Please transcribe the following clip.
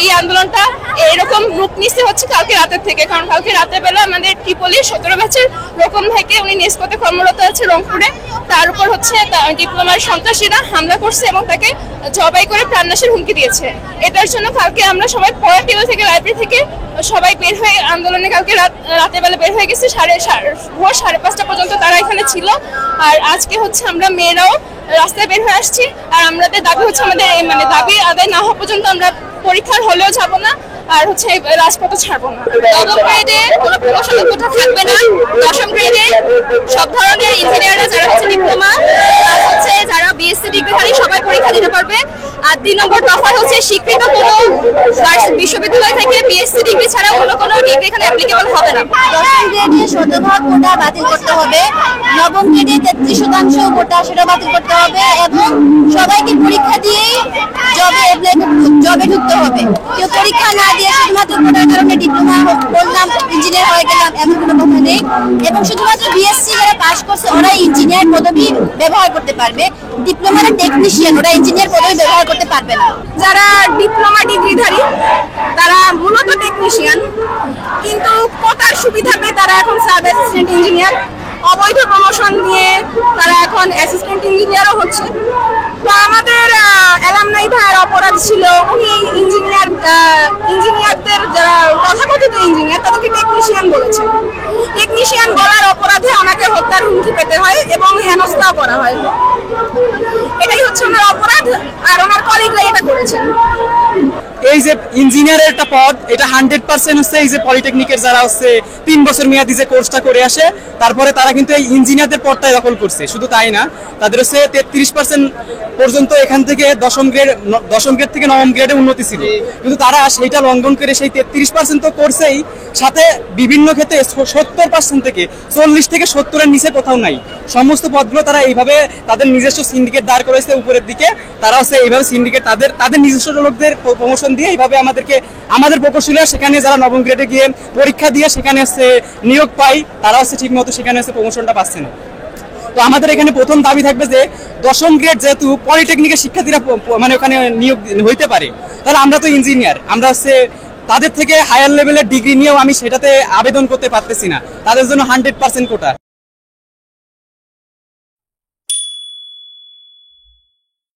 এই আন্দোলনটা এরকম রূপ নিচ্ছে হচ্ছে কালকে রাতের থেকে, কারণ কালকে রাতের বেলা আমাদের ট্রিপলি 17 ব্যাচের রোকন ভাইকে, উনি নিষ্পতে কর্মরত আছে রংপুরে, তার উপর হচ্ছে ডিপ্লোমার সন্ত্রাসীরা হামলা করছে এবং তাকে জবাই করে প্রাণনাশের হুমকি দিয়েছে। এটার জন্য কালকে আমরা সবাই পড়ার টেবিল থেকে, লাইব্রেরি থেকে সবাই বের হয়ে আন্দোলনে কালকে রাতের বেলা বের হয়ে গেছে। ভোর 5:30 পর্যন্ত তারা এখানে ছিল। আর আজকে হচ্ছে আমরা মেয়েরাও রাস্তায় বের হয়ে আসছি। আর আমাদের দাবি হচ্ছে, আমাদের দাবি আদায় না হওয়া পর্যন্ত আমরা পরীক্ষার হলেও যাব না, আর হচ্ছে রাজপথে ছাড়বো না। নবম গ্রেডে কোনো প্রমোশনের কোঠা থাকবে না। 10ম গ্রেডে সব ধরনের ইঞ্জিনিয়াররা যারা হচ্ছে ডিপ্লোমা হচ্ছে, যারা বিএসসি ডিগ্রিধারী সবাই পরীক্ষা দিতে পারবে। আর 2 নম্বর দফা হচ্ছে স্বীকৃত কোনো বিশ্ববিদ্যালয় থেকে বিএসসি ডিগ্রি ছাড়া অন্য কোনো ডিগ্রি এখানে অ্যাপ্লিকেবল হবে না। 10ম গ্রেডে শতভাগ কোটা বাতিল করতে হবে। নবম গ্রেডে 33% কোটা সেটা বাতিল করতে হবে এবং সবাইকে পরীক্ষা দিয়েই জবে ঢুকতে হবে। কেউ পরীক্ষা না দিয়ে শুধুমাত্র কোটার কারণে ডিপ্লোমা বললাম ইঞ্জিনিয়ার হয়ে গেলাম এমন কোনো কথা নেই। এবং শুধুমাত্র বিএসসি যারা পাশ করছে ওরা ইঞ্জিনিয়ার পদবি ব্যবহার করতে পারবে, ডিপ্লোমার টেকনিশিয়ান ওরা ইঞ্জিনিয়ার পদবি ব্যবহার করতে পারবে না। যারা ডিপ্লোমা ডিগ্রিধারী তারা মূলত টেকনিশিয়ান, কিন্তু কোটার সুবিধা পেয়ে তারা এখন সাব অ্যাসিস্ট্যান্ট ইঞ্জিনিয়ার, অবৈধ প্রমোশন নিয়ে তারা এখন অ্যাসিস্ট্যান্ট ইঞ্জিনিয়ারও হচ্ছে। তো আমাদের অ্যালামনাই ভাইয়ের অপরাধ ছিল, উনি ইঞ্জিনিয়ারদের যারা তথাকথিত ইঞ্জিনিয়ার তাদেরকে টেকনিশিয়ান বলেছেন। টেকনিশিয়ান বলার অপরাধে ওনাকে হত্যার হুমকি পেতে হয় এবং হেনস্থাও করা হয়। এটাই হচ্ছে ওনার অপরাধ, আর ওনার কলিগরা এটা করেছেন। এই যে ইঞ্জিনিয়ারের একটা পদ, এটা 100% হচ্ছে এই যে পলিটেকনিকের যারা হচ্ছে 3 বছর মেয়াদি যে কোর্সটা করে আসে, তারপরে তারা কিন্তু এই ইঞ্জিনিয়ারদের পদটাই দখল করছে। শুধু তাই না, তাদের হচ্ছে 33% পর্যন্ত এখান থেকে 10ম গ্রেড থেকে 9ম গ্রেডে উন্নতি ছিল, কিন্তু তারা সেইটা লঙ্ঘন করে সেই 33% তো করছেই, সাথে বিভিন্ন ক্ষেত্রে 70% থেকে 40 থেকে 70-এর নিচে কোথাও নাই। সমস্ত পদগুলো তারা এইভাবে তাদের নিজস্ব সিন্ডিকেট দাঁড় করেছে উপরের দিকে। তারা হচ্ছে এইভাবে সিন্ডিকেট তাদের নিজস্ব লোকদের প্রমোশন দিয়ে এইভাবে আমাদের প্রকৌশলীরা সেখানে যারা 9ম গ্রেডে গিয়ে পরীক্ষা দিয়ে সেখানে হচ্ছে নিয়োগ পায়, তারা হচ্ছে ঠিক মতো সেখানে হচ্ছে প্রমোশনটা পাচ্ছে না। তো আমাদের এখানে প্রথম দাবি থাকবে যে 10ম গ্রেড যেহেতু পলিটেকনিকের শিক্ষার্থীরা ওখানে নিয়োগ হইতে পারে, তাহলে আমরা তো ইঞ্জিনিয়ার, আমরা হচ্ছে তাদের থেকে হায়ার লেভেলের ডিগ্রি নিয়েও আমি সেটাতে আবেদন করতে পারতেছি না। তাদের জন্য 100% কোটা।